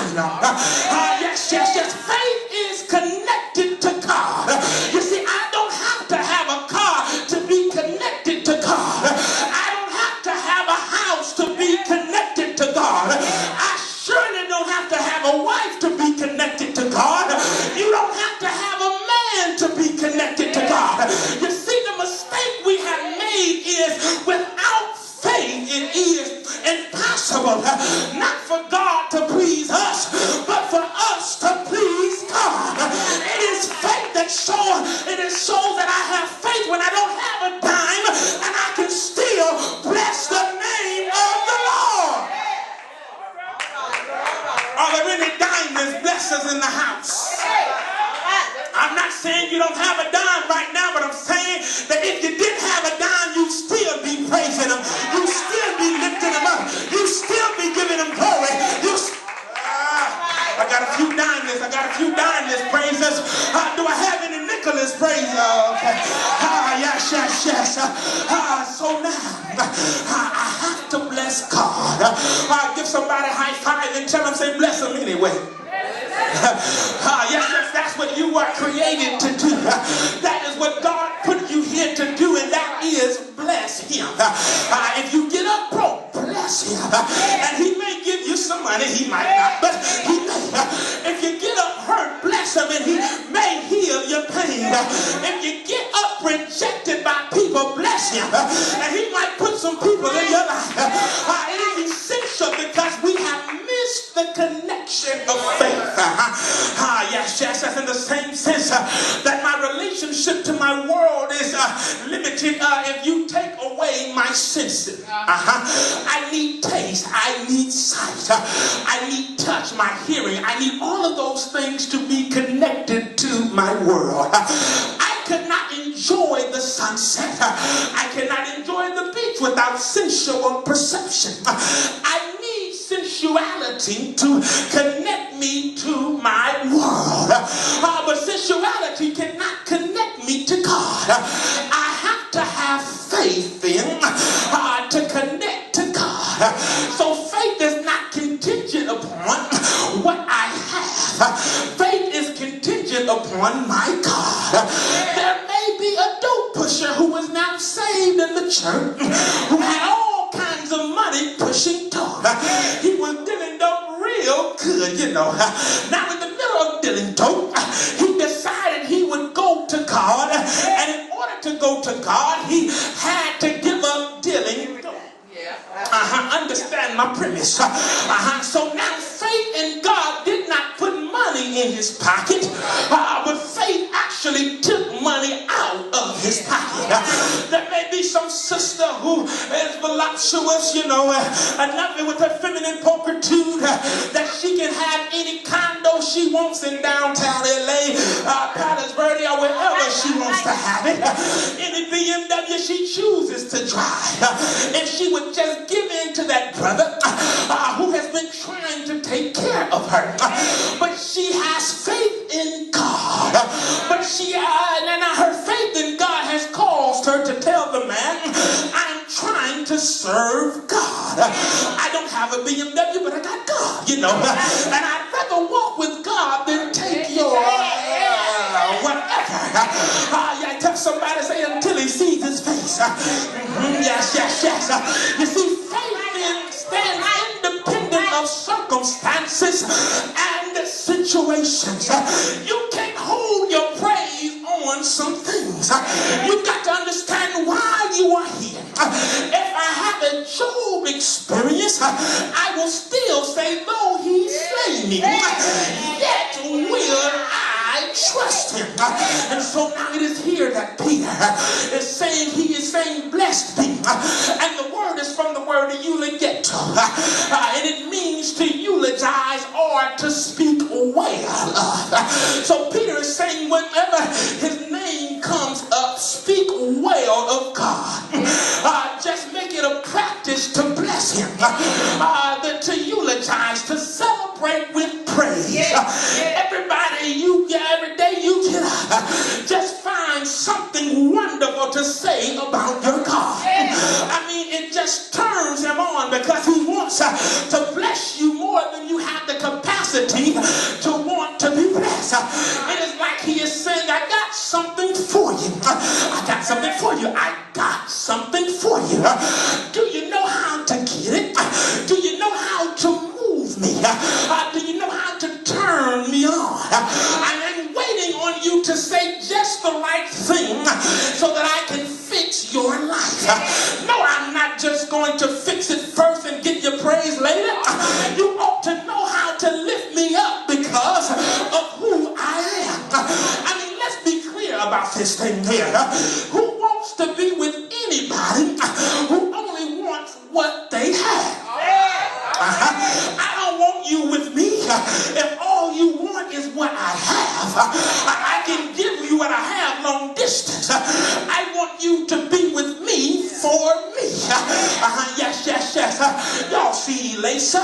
final. Yes. Faith is connected to God. You see, I don't have to have a car to be connected to God. I don't have to have a house to be connected to God. I surely don't have to have a wife to be connected to God. You don't have to have a man to be connected to God. You see, the mistake we have made is without faith it is impossible not for God to please us, but for us to please God. It is faith that shows that I have faith when I don't have a dime and I can still bless the name of the Lord. Are there any diamond blessers in the house? I'm not saying you don't have a dime right now, but I'm saying that if you didn't have a dime, you'd still be praising him. You'd still be lifting him up. You'd still be giving him glory. I got a few diamonds, praises. Do I have any Nicholas praises? Okay. Yes. So now, I have to bless God. Give somebody a high five and tell them, say, bless them anyway. Yes, that's what you were created to do. That is what God put you here to do, and that is bless him. If you get up broke, bless him. And he may give you some money, he might not, but he may. If you get up hurt, bless him, and he may heal your pain. If you get up rejected by people, bless him, and he might put some people in your life. It is essential because we have missed the connection of faith. Yes, in the same sense that my relationship to my world is limited if you take away my senses. I need taste, I need sight, I need touch, my hearing. I need all of those things to be connected to my world. I could not enjoy the sunset. I cannot enjoy the beach without sensual perception. I need sensuality to connect me to my world. But sensuality cannot connect me to God. I have to have faith in to connect to God. So faith is not contingent upon what I have. Faith is contingent upon my God. There may be a dope pusher who is now saved in the church, who had all kinds of money pushing dope. He was dealing dope real good, Now in the middle of dealing dope, he decided he would go to God, and in order to go to God, he had to give up dealing dope. Understand my premise. So now faith in God did not put money in his pocket, but faith actually took money out of his pocket. There may be some sister who is voluptuous, lovely with her feminine pulchritude, that she can have any condo she wants in downtown LA, Palos Verde, or wherever she wants to have it. Any BMW she chooses to drive. If she would just give in to that brother who has been trying to take care of her. But she has faith in God. But her faith in God has caused her to tell the man, I'm trying to serve God. I don't have a BMW, but I got God, And I'd rather walk with God than take your whatever. Tell somebody, say, until he sees his face. Yes. You see, faith stands independent of circumstances and situations. You can't hold your praise on some things. You've got to understand why you are here. If I have a Job experience, I will still say, though he slay me, yet will I trust him. And so now it is here that Peter is saying, blessed be. And the word is from the word eulogeto. And it means to eulogize or to speak well of. So Peter is saying, whenever his name comes up, speak well of God. Just make it a practice to bless him, to eulogize, to celebrate with praise. Everybody, every day you get up, just find something wonderful to say about your God. It just turns him on because he wants to bless you more than you have the capacity capacity to want to be blessed. It is like he is saying, I got something for you. I got something for you. I got something for you. Do you know how to get it? Do you know how to move me? Do you know how to turn me on? I'm waiting on you to say just the right thing so that I can fix your life. No, I'm not just going to fix it first and get your praise later. You ought to know how to lift me up because of who I am. I mean, let's be clear about this thing here. Who wants to be with anybody who only wants what they have? I don't want you with me if all you want is what I have. I can give you what I have long distance. I want you to be with me for me. Yes. Y'all see Lisa?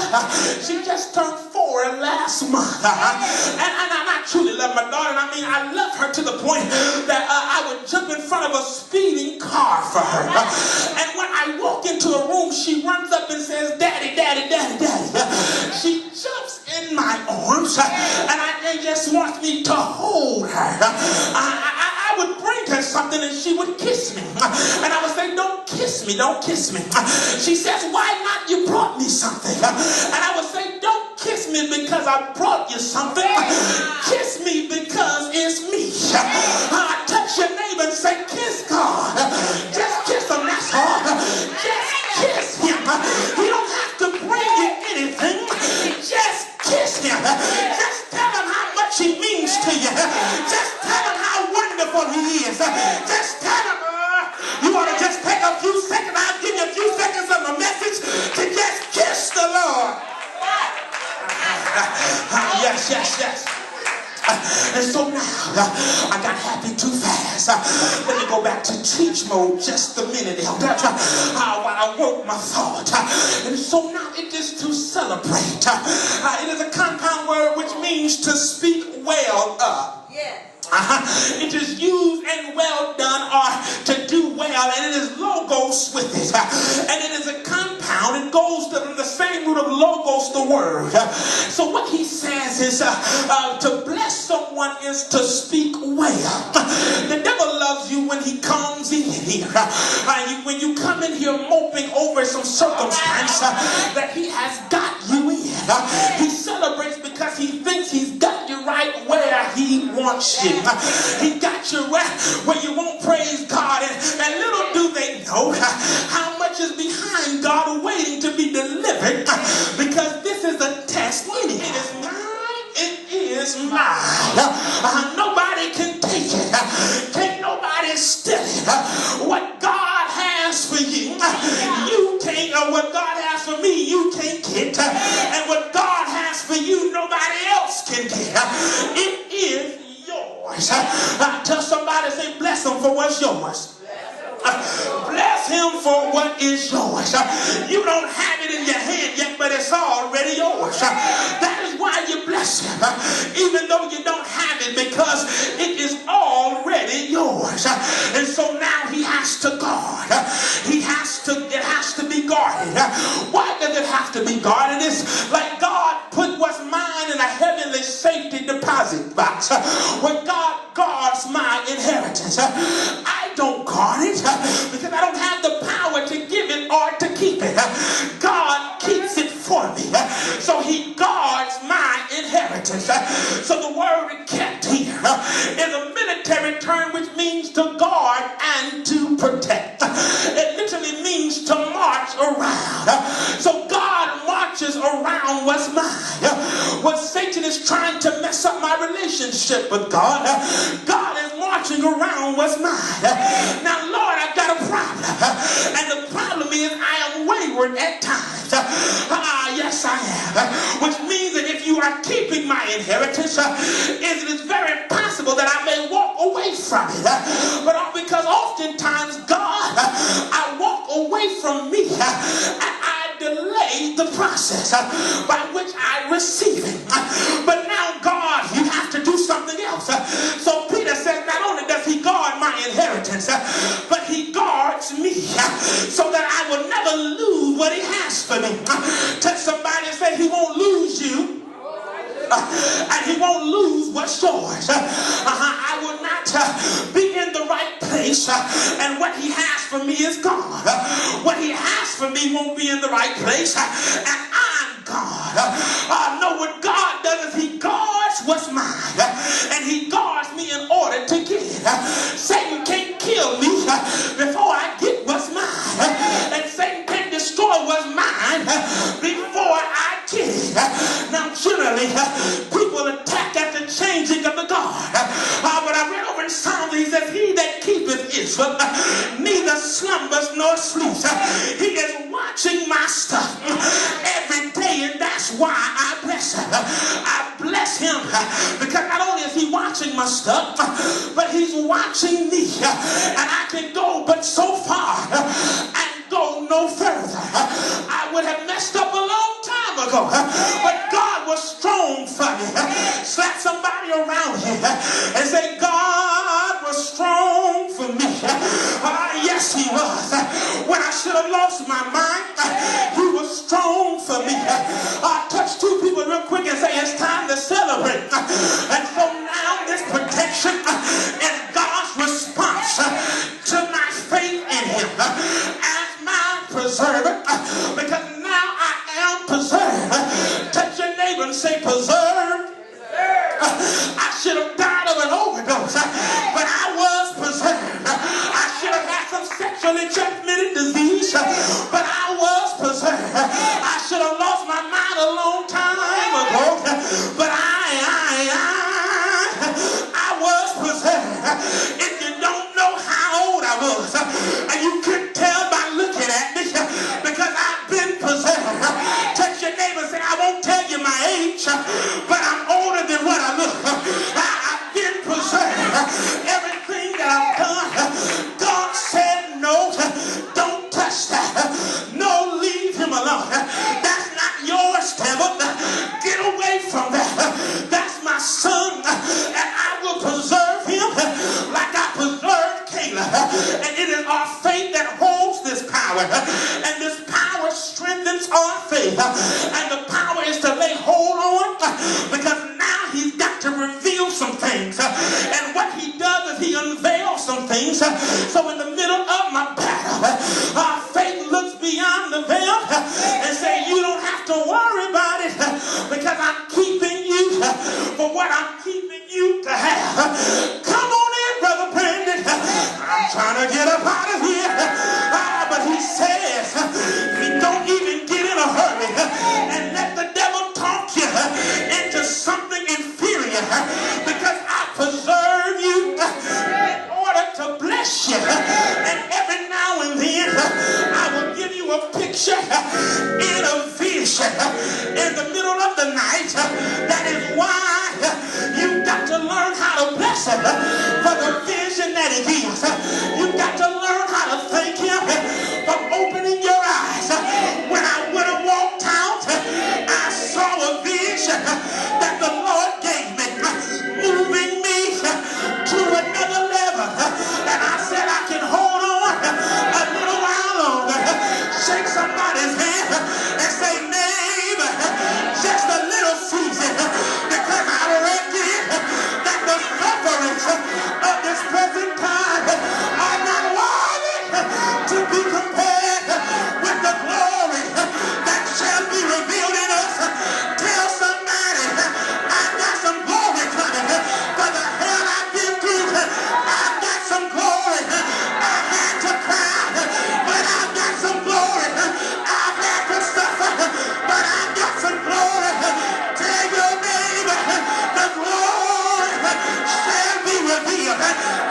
She just turned 4 last month. And I truly love my daughter. I mean, I love her to the point that I would jump in front of a speeding car for her. And when I walk into a room, she runs up and says, Daddy, Daddy, Daddy, Daddy. She jumps in my arms and just wants me to hold her. I would bring her something and she would kiss me. And I would say, don't kiss me, don't kiss me. She says, why not? You brought me something. And I would say, don't kiss me because I brought you something. Kiss me because it's me. Touch your neighbor and say, kiss God. Just kiss him, that's all. Just kiss him. You don't have to bring you anything. Just kiss him. Just tell him how much he means to you. Just tell him how wonderful he is. Just tell him. You ought to just take a few seconds. I'll give you a few seconds of the message to just kiss the Lord. Yes. And so now, I got happy too fast. Let me go back to teach mode just a minute, Elder, while I woke my thought. And so now it is to celebrate. It is a compound word which means to speak well of. Yeah. It is used and well done or to do well, and it is logos with it. And it is a compound. It goes to the same root of logos, the word. So what he says is to bless someone is to speak well. The devil loves you when he comes in here. When you come in here moping over some circumstance that he has got you in. He celebrates because he thinks he's got you right where he wants you. He got you where you won't praise God. And little do they know how much is behind God waiting to be delivered, because this is a test. It is mine. It is mine. Nobody can take it. Can't nobody steal it. What God has for you, you can't. What God has for me, you can't get. And what God has for you, nobody else can get. It is yours. Tell somebody, say, bless him for what's yours. Bless him for what is yours. You don't have it in your hand yet, but it's already yours. That is why you bless him, even though you don't have it, because it is already yours. And so now he has to guard. It has to be guarded. Why does it have to be guarded? It's like God put what's mine in a heavenly safety deposit box where God guards my inheritance. I don't guard it because I don't have the power to give it or to keep it. God keeps it for me. So he guards my inheritance. So the word kept here is a military term which means to guard and to protect. It literally means to march around. So God marches around what's mine. When Satan is trying to mess up my relationship with God, God is marching around what's mine. Now, Lord, I've got a problem. And the problem is I am wayward at times. Yes, I am. Which means that if you are keeping my inheritance, it is very possible that I may walk away from it. But because oftentimes, God, I walk away from me and I delay the process by which I receive it. But now, God, you have to do something else. So Peter says, not only does he guard my inheritance, but he guards me so that I will never lose what he has for me. Tell somebody, say, he won't lose you and he won't lose what's yours. I will not be in the right place, and what he has for me is gone. What he has for me won't be in the right place, and I'm God. No, what God does is he guards what's mine, and he guards me in order to get it. Satan can't kill me before I get what's mine, and Satan can't destroy what's mine before I get it. Now, generally, people attack at the changing of the guard, but I read over in Psalms, he says, he that keepeth Israel neither slumbers nor sleeps. He is watching my stuff every day, and that's why I bless him. I bless him because not only is he watching my stuff, but he's watching me, and I can go but so far and go no further. I would have messed up a long time ago, but God was strong for me. Slap somebody around here and say, God was strong for me. Yes, he was. When I should have lost my mind, he was strong for me. Touch two people real quick and say, it's time to celebrate. And so now this protection is God's response to my faith in him as my preserver, because now I am preserved. Touch your neighbor and say, preserved. I should have died of an overdose, but I was preserved. I should have had some sexually transmitted disease, but I was preserved. I should have lost my mind a long time ago, but I was preserved. If you don't know how old I was, and you couldn't tell by looking at me, because I've been preserved. Touch your neighbor and say, I won't tell you my age, but I'm older than what I look. I've been preserved. Everything that I've done, God said no, don't touch that. No, leave him alone. That's not yours, devil. Get away from that. That's my son, and I will preserve him like I preserved Caleb. And it is our faith that holds this power, and this power strengthens our faith, and the power is to lay hold on, because now he's got to reveal some things, and what he does is he unveils some things. So in the middle of my battle, our faith looks beyond the veil and say, you don't have to worry about it, because I'm keeping you for what I'm keeping you to have. Come on in, Brother Brandon. I'm trying to get up out of here. But he says, don't even get in a hurry and let the devil talk you into something inferior, because I preserve you in order to bless you. And every now and then I will give you a picture in a vision in the middle of the night. That is why you got to learn how to bless him.